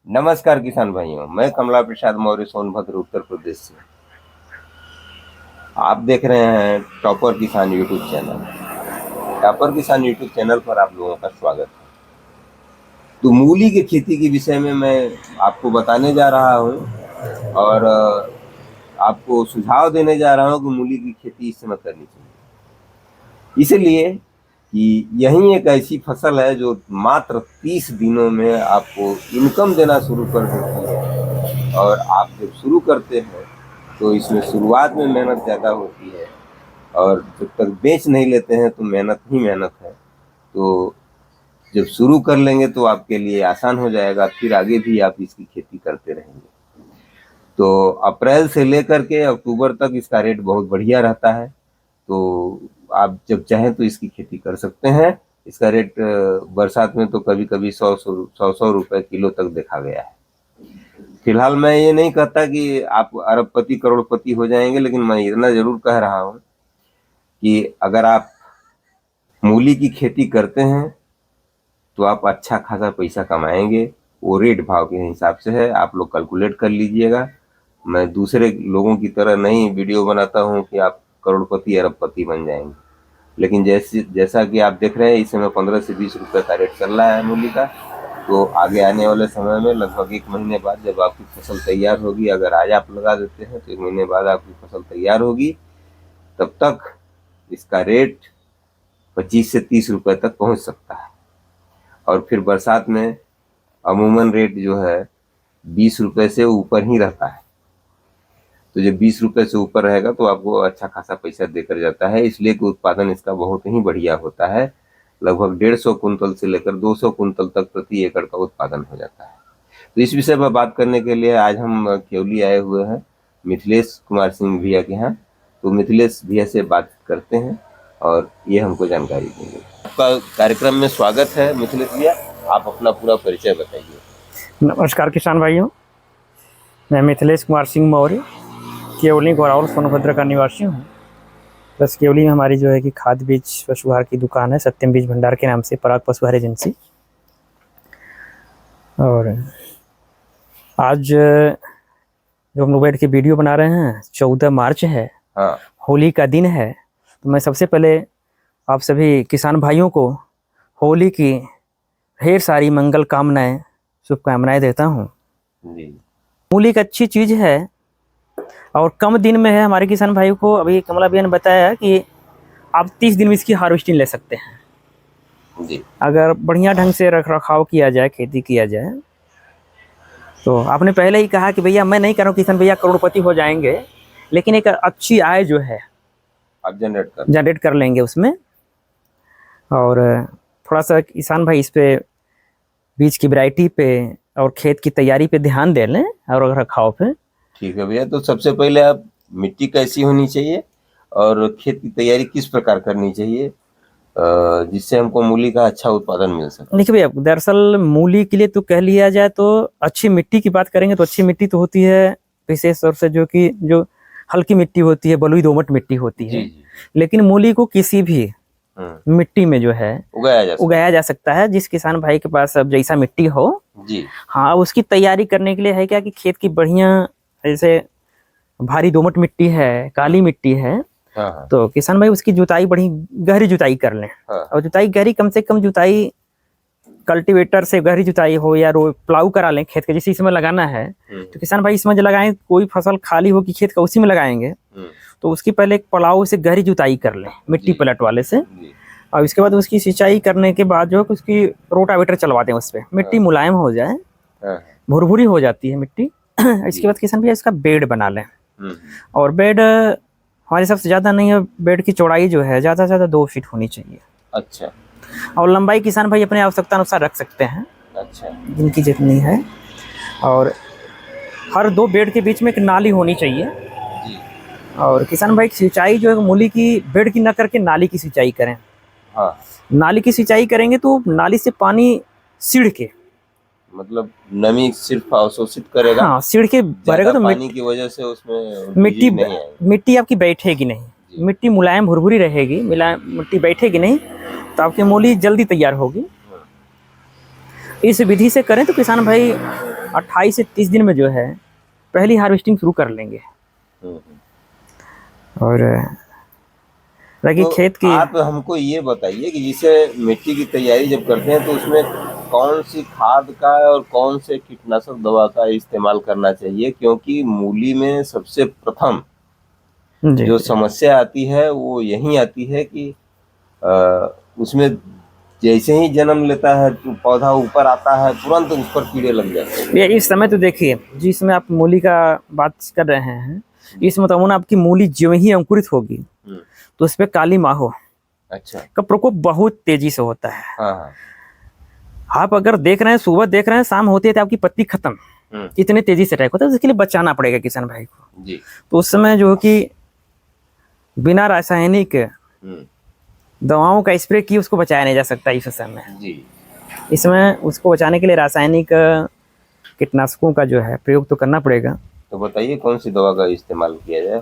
नमस्कार किसान भाइयों, मैं कमला प्रसाद मौर्य सोनभद्र उत्तर प्रदेश से। आप देख रहे हैं टॉपर किसान यूट्यूब चैनल। टॉपर किसान यूट्यूब चैनल पर आप लोगों का स्वागत है। तो मूली की खेती के विषय में मैं आपको बताने जा रहा हूँ और आपको सुझाव देने जा रहा हूँ कि मूली की खेती इस समय करनी चाहिए, इसलिए कि यही एक ऐसी फसल है जो मात्र 30 दिनों में आपको इनकम देना शुरू कर देती है। और आप जब शुरू करते हैं तो इसमें शुरुआत में मेहनत ज़्यादा होती है और जब तक बेच नहीं लेते हैं तो मेहनत ही मेहनत है। तो जब शुरू कर लेंगे तो आपके लिए आसान हो जाएगा, फिर आगे भी आप इसकी खेती करते रहेंगे। तो अप्रैल से लेकर के अक्टूबर तक इसका रेट बहुत बढ़िया रहता है, तो आप जब चाहें तो इसकी खेती कर सकते हैं। इसका रेट बरसात में तो कभी कभी 100 रुपए किलो तक देखा गया है। फिलहाल मैं ये नहीं कहता कि आप अरबपति करोड़पति हो जाएंगे, लेकिन मैं इतना जरूर कह रहा हूँ कि अगर आप मूली की खेती करते हैं तो आप अच्छा खासा पैसा कमाएंगे। वो रेट भाव के हिसाब से है, आप लोग कैलकुलेट कर लीजिएगा। मैं दूसरे लोगों की तरह नहीं वीडियो बनाता हूँ कि आप करोड़पति अरबपति बन जाएंगे, लेकिन जैसा कि आप देख रहे हैं इस समय 15 से 20 रुपए का रेट चल रहा है मूली का। तो आगे आने वाले समय में लगभग 1 महीने बाद जब आपकी फसल तैयार होगी, अगर आज आप लगा देते हैं तो 1 महीने बाद आपकी फसल तैयार होगी, तब तक इसका रेट 25 से 30 रुपए तक पहुंच सकता है। और फिर बरसात में अमूमन रेट जो है 20 रुपए से ऊपर ही रहता है। तो जब 20 रुपए से ऊपर रहेगा तो आपको अच्छा खासा पैसा देकर जाता है, इसलिए कि उत्पादन इसका बहुत ही बढ़िया होता है। लगभग 150 कुंतल से लेकर 200 कुंतल तक प्रति एकड़ का उत्पादन हो जाता है। तो इस विषय पर बात करने के लिए आज हम केवली आए हुए हैं मिथिलेश कुमार सिंह भैया के यहाँ। तो मिथिलेश भैया से बात करते हैं और ये हमको जानकारी देंगे। आपका कार्यक्रम में स्वागत है मिथिलेश भैया, आप अपना पूरा परिचय बताइए। नमस्कार किसान भाइयों, मैं मिथिलेश कुमार सिंह मौर्य केवली गौरावल सोनभद्र का निवासी हूँ। बस केवली में हमारी जो है कि खाद बीज पशुहार की दुकान है, सत्यम बीज भंडार के नाम से, पराग पशुहार एजेंसी। और आज जो हम लोग बैठ के वीडियो बना रहे हैं, 14 मार्च है। हाँ। होली का दिन है। तो मैं सबसे पहले आप सभी किसान भाइयों को होली की ढेर सारी मंगल कामनाएं, शुभकामनाएं देता हूँ। मूली एक अच्छी चीज़ है और कम दिन में है। हमारे किसान भाइयों को अभी कमला भैया ने बताया कि आप 30 दिन में इसकी हार्वेस्टिंग ले सकते हैं जी, अगर बढ़िया ढंग से रख रखाव किया जाए, खेती किया जाए। तो आपने पहले ही कहा कि भैया मैं नहीं कह रहा हूँ किसान भैया करोड़पति हो जाएंगे, लेकिन एक अच्छी आय जो है आप जनरेट कर लेंगे उसमें। और थोड़ा सा किसान भाई इस पे बीज की वैरायटी पे और खेत की तैयारी पे ध्यान दे लें और रखाव पे। ठीक है भैया, तो सबसे पहले आप मिट्टी कैसी होनी चाहिए और खेत की तैयारी किस प्रकार करनी चाहिए जिससे हमको मूली का अच्छा उत्पादन मिल सके? देखिए भैया, दरअसल मूली के लिए तो कह लिया जाए तो अच्छी मिट्टी की बात करेंगे तो अच्छी मिट्टी तो होती है विशेष तौर से जो हल्की मिट्टी होती है, बलुई दोमट मिट्टी होती है। जी। लेकिन मूली को किसी भी मिट्टी में जो है उगाया जा सकता है, जिस किसान भाई के पास अब जैसा मिट्टी हो जी। हाँ, उसकी तैयारी करने के लिए है क्या कि खेत की बढ़िया, जैसे भारी दोमट मिट्टी है, काली मिट्टी है, हाँ। तो किसान भाई उसकी जुताई बड़ी गहरी जुताई कर लें। हाँ। और जुताई गहरी, कम से कम जुताई कल्टीवेटर से गहरी जुताई हो या प्लाऊ करा लें खेत के, जिस इसमें लगाना है। तो किसान भाई इसमें जो लगाएं, कोई फसल खाली हो कि खेत का उसी में लगाएंगे तो उसकी पहले एक प्लाऊ से गहरी जुताई कर लें मिट्टी पलट वाले से। और इसके बाद उसकी सिंचाई करने के बाद जो उसकी रोटावेटर चलवा दें उस पर, मिट्टी मुलायम हो जाए, भुरभुरी हो जाती है मिट्टी। इसके बाद किसान भैया इसका बेड बना लें। और बेड हमारे सबसे ज़्यादा नहीं है, बेड की चौड़ाई जो है ज़्यादा से ज़्यादा 2 फीट होनी चाहिए। अच्छा। और लंबाई किसान भाई अपने आवश्यकता अनुसार रख सकते हैं। अच्छा। जिनकी जितनी है। और हर 2 बेड के बीच में एक नाली होनी चाहिए जी। और किसान भाई सिंचाई जो है मूली की बेड की न करके नाली की सिंचाई करें। हाँ। नाली की सिंचाई करेंगे तो नाली से पानी सिड़ के, मतलब नमी सिर्फ अवशोषित करेगा। हाँ, सिड़ के भरेगा तो पानी की वजह से उसमें मिट्टी आपकी बैठेगी नहीं, मिट्टी मुलायम भुरभुरी रहेगी, मिट्टी बैठेगी नहीं, तो आपकी मूली जल्दी तैयार होगी। इस विधि से करें तो किसान भाई 28 से 30 दिन में जो है पहली हार्वेस्टिंग शुरू कर लेंगे। और रही तो खेत की, आप हमको ये बताइए कि जैसे मिट्टी की तैयारी जब करते हैं तो उसमें कौन सी खाद का और कौन से कीटनाशक दवा का इस्तेमाल करना चाहिए, क्योंकि मूली में सबसे प्रथम जी जो समस्या आती है वो यही आती है कि उसमें जैसे ही जन्म लेता है तो पौधा ऊपर आता है तुरंत उस पर कीड़े लग जाते हैं। ये इस समय तो देखिए, जिसमें आप मूली का बात कर रहे हैं, इसमें तो आपकी मूली जो ही अंकुरित होगी तो उस पर काली माहो अच्छा। का प्रकोप बहुत तेजी से होता है। हाँ हाँ। आप अगर देख रहे हैं, सुबह देख रहे हैं, शाम होती है तो आपकी पत्ती खत्म, इतने तेजी से अटैक होता है। तो इसके लिए बचाना पड़ेगा किसान भाई को जी। तो उस समय जो कि बिना रासायनिक दवाओं का स्प्रे किए उसको बचाया नहीं जा सकता इस समय जी। इसमें उसको बचाने के लिए रासायनिक कीटनाशकों का जो है प्रयोग तो करना पड़ेगा। तो बताइए कौन सी दवा का इस्तेमाल किया जाए।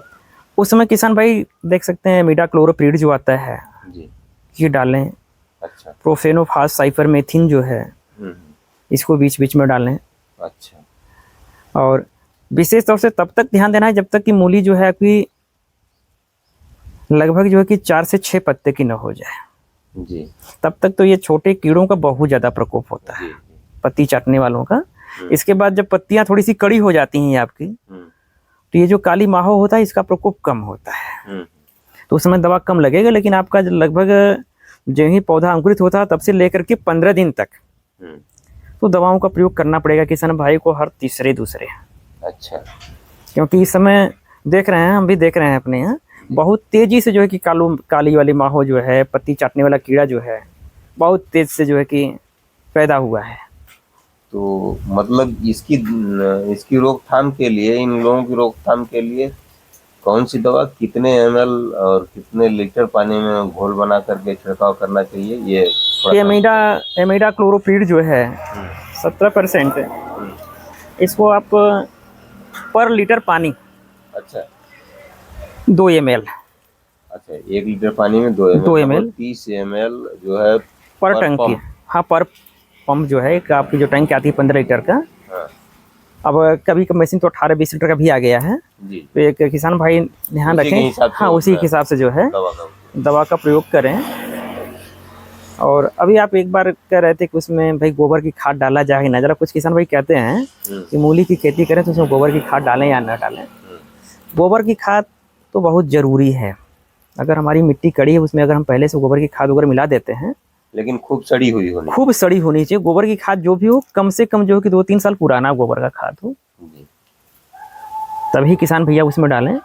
उस समय किसान भाई देख सकते हैं इमिडाक्लोरोप्रिड जो आता है जी। ये डालें। अच्छा। प्रोफेनोफास साइपरमेथ्रिन जो है इसको बीच बीच में डालें। अच्छा। और विशेष तौर से तब तक ध्यान देना है जब तक कि मूली जो है आपकी लगभग जो है कि 4 से 6 पत्ते की न हो जाए। जी। तब तक तो ये छोटे कीड़ों का बहुत ज़्यादा प्रकोप होता है, पत्ती चाटने वालों का। इसके बाद जब पत्तियां थोड़ी सी कड़ी हो जाती हैं आपकी तो ये जो काली माहो होता है इसका प्रकोप कम होता है। तो उस समय दवा कम लगेगा, लेकिन आपका लगभग जो ही पौधा अंकुरित होता है तब से लेकर के 15 दिन तक तो दवाओं का प्रयोग करना पड़ेगा किसान भाई को हर तीसरे दूसरे। अच्छा। क्योंकि इस समय देख रहे हैं, हम भी देख रहे हैं अपने यहाँ बहुत तेजी से जो है कि काली वाली माहो जो है, पत्ती चाटने वाला कीड़ा जो है बहुत तेज से जो है कि पैदा हुआ है। तो मतलब इसकी रोकथाम के लिए, इन लोगों की रोकथाम के लिए कौन सी दवा कितने ml और कितने लीटर पानी में घोल बना करके छिड़काव करना चाहिए, ये इमिडाक्लोरोप्रिड जो है 17%, इसको आप पर लीटर पानी अच्छा 2 ml। अच्छा, 1 लीटर पानी में 2 ml 30 ml जो है पर टंकी। हाँ, पर पंप जो है आपकी जो टैंक आती है 15 लीटर का। हाँ। अब कभी मशीन तो 18-20 लीटर का भी आ गया है जी। तो एक किसान भाई ध्यान रखें, हाँ उसी के हिसाब से जो है दवा का प्रयोग करें। और अभी आप एक बार कह रहे थे कि उसमें भाई गोबर की खाद डाला जाए ना, जरा कुछ किसान भाई कहते हैं कि मूली की खेती करें तो उसमें गोबर की खाद डालें या ना डालें। गोबर की खाद तो बहुत ज़रूरी है। अगर हमारी मिट्टी कड़ी है उसमें अगर हम पहले से गोबर की खाद वगैरह मिला देते हैं, लेकिन खूब सड़ी होनी चाहिए। गोबर की खाद जो भी हो कम से कम जो कि 2-3 साल पुराना गोबर का खाद हो तभी किसान भैया उसमें डालें।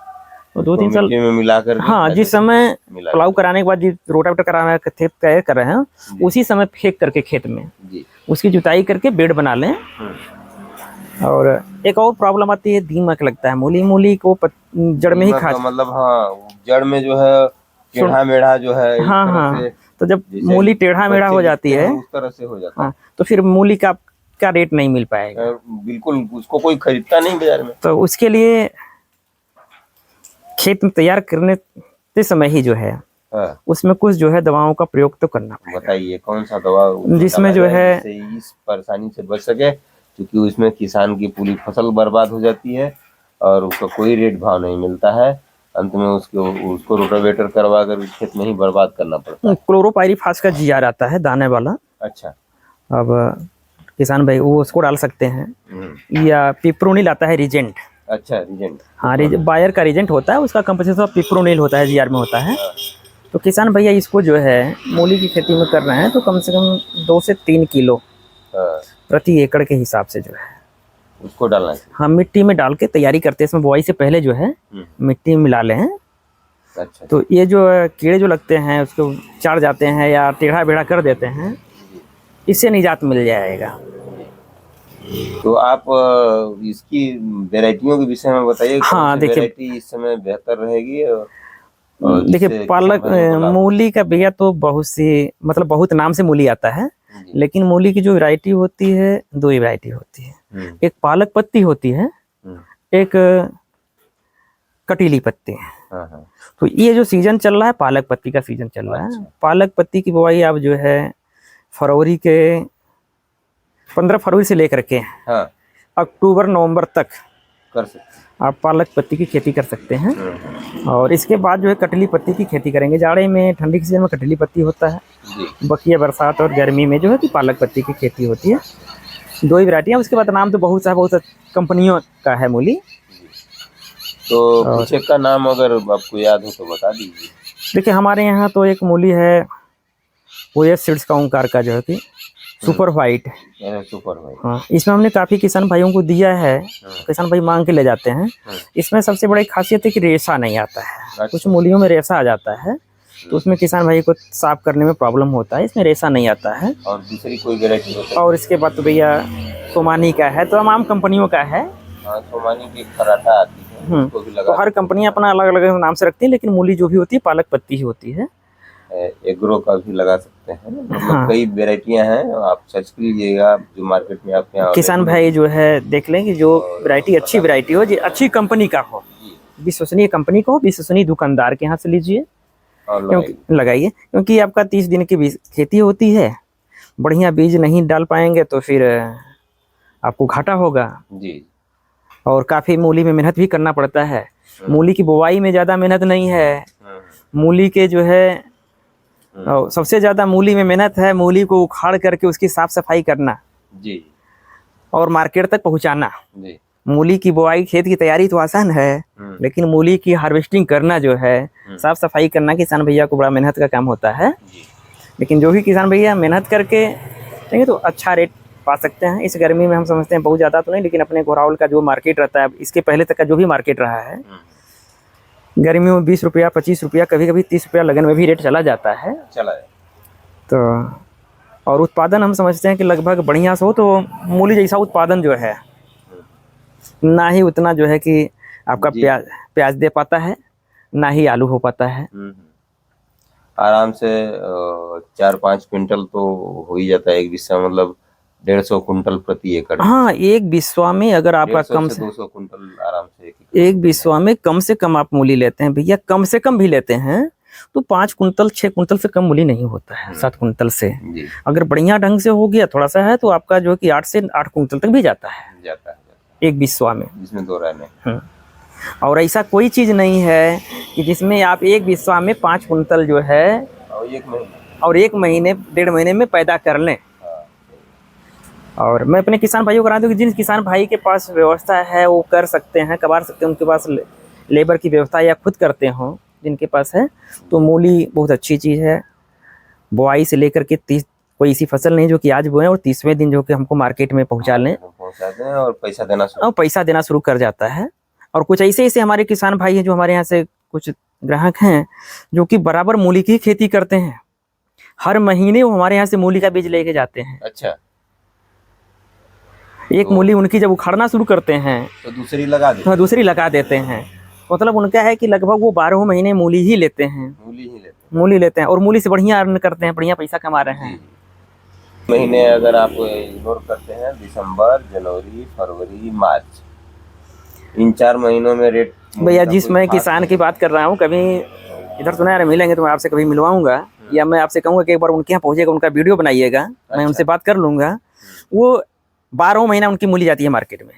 तो 2-3 साल में मिलाकर, हाँ, जिस समय प्लाऊ कराने के बाद जिस रोटावेटर कराना खेत तैयार कर रहे हैं उसी समय फेंक करके खेत में उसकी जुताई करके बेड बना लें। और एक और प्रॉब्लम आती है, दीमक लगता है मूली को जड़ में ही खा, मतलब हाँ जड़ में जो है टेढ़ा मेढ़ा जो है। हाँ, तो जब मूली टेढ़ा मेढ़ा हो जाती है उस तरह से हो जाता है तो फिर मूली का रेट नहीं मिल पाएगा, बिल्कुल उसको कोई खरीदता नहीं बाजार में। तो उसके लिए खेत में तैयार करने के समय ही जो है उसमें कुछ जो है दवाओं का प्रयोग तो करना पड़ेगा। बताइए कौन सा दवा जिसमें जो है इस परेशानी से बच सके, क्योंकि उसमें किसान की पूरी फसल बर्बाद हो जाती है और उसका कोई रेट भाव नहीं मिलता है। अंत में उसको रोटावेटर करवा कर खेत में ही बर्बाद करना पड़ता है। क्लोरोपाइरीफास का जीआर आता है दाने वाला। अच्छा। अब किसान भाई वो उसको डाल सकते हैं या पिप्रोनिल आता है रीजेंट। अच्छा, रीजेंट। हाँ, बायर का रीजेंट होता है, उसका कंपोजिशन पिप्रोनिल होता है, जीआर में होता है। तो किसान भैया इसको जो है मूली की खेती में कर रहे हैं तो कम से कम 2 से 3 किलो प्रति एकड़ के हिसाब से जो है उसको डालना है। हाँ, मिट्टी में डाल के तैयारी करते हैं, इसमें बुआई से पहले जो है मिट्टी में मिला लें। अच्छा। तो ये जो कीड़े जो लगते हैं उसको चाट जाते हैं या टेढ़ा बेढ़ा कर देते हैं, इससे निजात मिल जाएगा। तो आप इसकी वैरायटियों के विषय में बताइए। हाँ, देखिए वैरायटी इस समय बेहतर रहेगी। देखिए पालक मूली का भैया तो बहुत नाम से मूली आता है, लेकिन मूली की जो वैरायटी होती है 2 वैरायटी होती है। एक पालक पत्ती होती है, एक कटीली पत्ती। तो ये जो सीजन चल रहा है पालक पत्ती का सीजन चल रहा है। पालक पत्ती की बुआई आप जो है फरवरी के 15 फरवरी से लेकर के हाँ अक्टूबर नवंबर तक कर सकते आप पालक पत्ती की खेती कर सकते हैं। हैं। और इसके बाद जो है कटली पत्ती की खेती करेंगे। जाड़े में, ठंडी के सीजन में कटली पत्ती होता है, जी बकिया बरसात और गर्मी में जो है कि पालक पत्ती की खेती होती है। 2 ही वैरायटियाँ। उसके बाद नाम तो बहुत सा कंपनियों का है मूली। तो और कुछ एक का नाम अगर आपको याद हो तो बता दीजिए। देखिए हमारे यहाँ तो एक मूली है, ओएस सीड्स का ओंकार का जो है कि सुपर वाइट। सुपर भाई। हाँ, इसमें हमने काफ़ी किसान भाइयों को दिया है, किसान भाई मांग के ले जाते हैं। इसमें सबसे बड़ी खासियत है कि रेशा नहीं आता है। कुछ मूलियों में रेशा आ जाता है तो उसमें किसान भाई को साफ करने में प्रॉब्लम होता है, इसमें रेशा नहीं आता है। और दूसरी कोई वेरायटी होता है? और इसके बाद तो भैया सोमानी का है, तो तमाम कंपनियों का है। हाँ सोमानी की पराठा आती है, उसको भी तो लगा। हर कंपनी अपना अलग अलग नाम से रखती है, लेकिन मूली जो भी होती है पालक पत्ती ही होती है। एग्रो का भी लगा सकते हैं, मतलब हाँ। कई वेराइटियां हैं, आप सर्च कीजिएगा जो मार्केट में आपके यहाँ किसान भाई जो है देख लें कि जो वैरायटी अच्छी वैरायटी हो, जो अच्छी कंपनी का हो, विश्वसनीय कंपनी को, विश्वसनीय दुकानदार के यहाँ से लीजिए, क्योंकि लगाइए, क्योंकि आपका 30 दिन की खेती होती है। बढ़िया बीज नहीं डाल पाएंगे तो फिर आपको घाटा होगा जी। और काफ़ी मूली में मेहनत भी करना पड़ता है। मूली की बुवाई में ज़्यादा मेहनत नहीं है। मूली के जो है सबसे ज़्यादा मूली में मेहनत है मूली को उखाड़ करके उसकी साफ़ सफाई करना जी और मार्केट तक पहुंचाना। जी। मूली की बुआई, खेत की तैयारी तो आसान है, लेकिन मूली की हार्वेस्टिंग करना जो है, साफ सफाई करना किसान भैया को बड़ा मेहनत का काम होता है। लेकिन जो भी किसान भैया मेहनत करके देंगे तो अच्छा रेट पा सकते हैं। इस गर्मी में हम समझते हैं बहुत ज़्यादा तो नहीं, लेकिन अपने घोरावल का जो मार्केट रहता है, इसके पहले तक का जो भी मार्केट रहा है, गर्मियों में 20 रुपया, 25 रुपया, कभी कभी 30 रुपया लगन में भी रेट चला जाता है। तो और उत्पादन हम समझते हैं कि लगभग बढ़िया से हो तो मूली जैसा उत्पादन जो है ना ही उतना जो है कि आपका प्याज दे पाता है, ना ही आलू हो पाता है। आराम से 4-5 क्विंटल तो हो ही जाता है एक बिस्सा, मतलब 150 कुंटल प्रति एकड़। हाँ, एक बिस्वा में अगर आपका कम से 200 कुंटल आराम से एक बिस्वा में कम से कम आप मूली लेते हैं भैया, कम से कम भी लेते हैं तो 5 कुंटल 6 कुंटल से कम मूली नहीं होता है। 7 कुंटल से अगर बढ़िया ढंग से हो गया थोड़ा सा है तो आपका जो है कि 8 से 8 कुंटल तक भी जाता है एक बिस्वा में, जिसमें 2 रहने। और ऐसा कोई चीज़ नहीं है कि जिसमें आप एक बिस्वा में 5 कुंटल जो है और 1 महीने 1.5 महीने में पैदा कर लें। और मैं अपने किसान भाइयों को करा दूँ कि जिन किसान भाई के पास व्यवस्था है वो कर सकते हैं, कबाड़ सकते हैं, उनके पास लेबर की व्यवस्था या खुद करते हों जिनके पास है, तो मूली बहुत अच्छी चीज़ है। बुआई से लेकर के 30 कोई ऐसी फसल नहीं जो कि आज बोएं और 30वें दिन जो कि हमको मार्केट में पहुंचा लें और पैसा देना शुरू कर जाता है। और कुछ ऐसे ऐसे हमारे किसान भाई हैं जो हमारे यहाँ से कुछ ग्राहक हैं जो कि बराबर मूली की खेती करते हैं। हर महीने वो हमारे यहाँ से मूली का बीज लेके जाते हैं। अच्छा। एक मूली उनकी जब उखाड़ना शुरू करते हैं तो दूसरी लगा देते हैं। मतलब उनका है कि लगभग वो 12 महीने मूली ही लेते हैं, मूली लेते हैं और मूली से बढ़िया अर्न करते हैं, बढ़िया पैसा कमा रहे हैं। महीने अगर आप इग्नोर करते हैं, दिसंबर, जनवरी, फरवरी, मार्च, इन 4 महीनों में रेट भैया जिस मैं किसान की बात कर रहा हूँ, कभी इधर सुना यार मिलेंगे तो मैं आपसे कभी मिलवाऊंगा, या मैं आपसे कहूँगा कि एक बार उनके यहाँ पहुँचेगा, उनका वीडियो बनाइएगा। मैं उनसे बात कर लूँगा। वो 12 महीना उनकी मूली जाती है मार्केट में।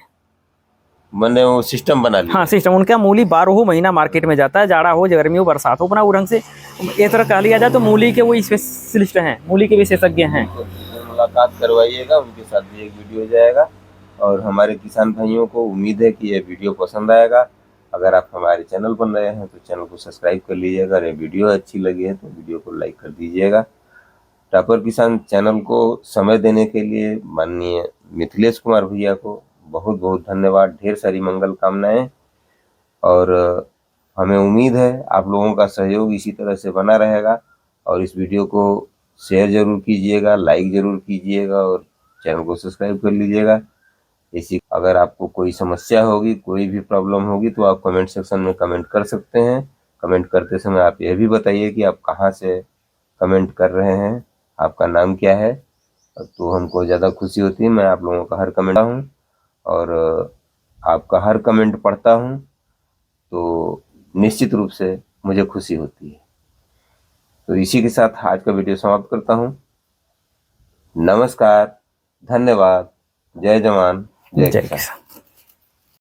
मैंने वो सिस्टम बना लिया। हाँ, सिस्टम उनका मूली 12 महीना मार्केट में जाता है। जाड़ा हो, गर्मी हो, बरसात हो, अपना वो ढंग से एक तरह कह लिया जाए तो मूली के वो स्पेशलिस्ट हैं, मूली के विशेषज्ञ हैं। मुलाकात करवाइएगा, उनके साथ भी एक वीडियो जाएगा। और हमारे किसान भाइयों को उम्मीद है कि ये वीडियो पसंद आएगा। अगर आप हमारे चैनल पर नए हैं तो चैनल को सब्सक्राइब कर लीजिएगा। अगर ये वीडियो अच्छी लगी है तो वीडियो को लाइक कर दीजिएगा। टॉपर किसान चैनल को समय देने के लिए माननीय मिथिलेश कुमार भैया को बहुत बहुत धन्यवाद। ढेर सारी मंगल कामनाएं, और हमें उम्मीद है आप लोगों का सहयोग इसी तरह से बना रहेगा। और इस वीडियो को शेयर जरूर कीजिएगा, लाइक जरूर कीजिएगा और चैनल को सब्सक्राइब कर लीजिएगा। इसी अगर आपको कोई समस्या होगी, कोई भी प्रॉब्लम होगी तो आप कमेंट सेक्शन में कमेंट कर सकते हैं। कमेंट करते समय आप यह भी बताइए कि आप कहाँ से कमेंट कर रहे हैं, आपका नाम क्या है, तो हमको ज़्यादा खुशी होती है। मैं आप लोगों का हर कमेंट हूँ और आपका हर कमेंट पढ़ता हूँ, तो निश्चित रूप से मुझे खुशी होती है। तो इसी के साथ आज का वीडियो समाप्त करता हूँ। नमस्कार, धन्यवाद। जय जवान जय जय किसान। किसान।